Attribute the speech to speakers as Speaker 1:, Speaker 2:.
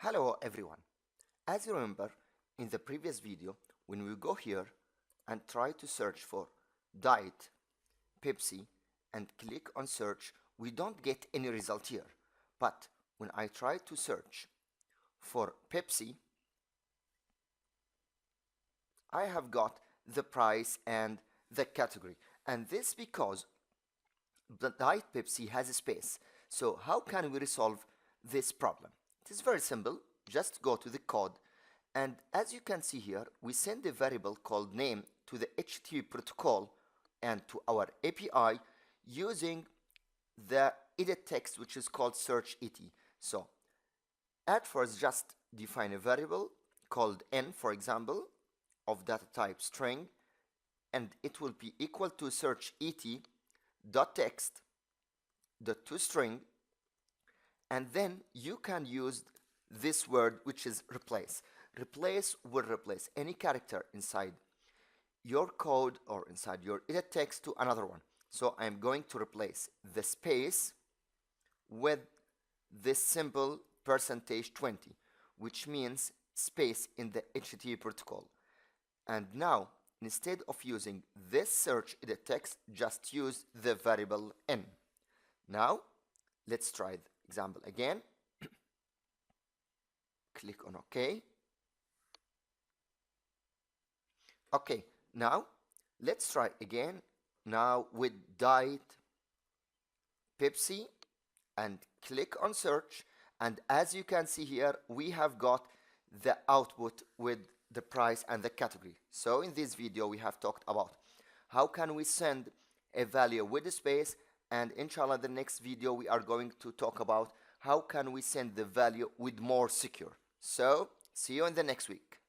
Speaker 1: Hello everyone. As you remember in the previous video, when we go here and try to search for diet Pepsi and click on search, we don't get any result here. But when I try to search for Pepsi, I have got the price and the category. And this because the diet Pepsi has a space. So how can we resolve this problem? It is very simple. Just go to the code, and as you can see here, we send a variable called name to the HTTP protocol and to our API using the edit text, which is called search et. So at first, just define a variable called n, for example, of data type string, and it will be equal to search et dot text dot toString, and then you can use this word, which is replace. Replace will replace any character inside your code or inside your edit text to another one. So I'm going to replace the space with this simple %20, which means space in the HTTP protocol. And now, instead of using this search edit text, just use the variable n. Now, let's try the example again. Click on OK. Okay, now let's try again. Now with diet Pepsi and click on search, and as you can see here, we have got the output with the price and the category. So in this video we have talked about how can we send a value with a space, and inshallah the next video we are going to talk about how can we send the value with more secure. So see you in the next week.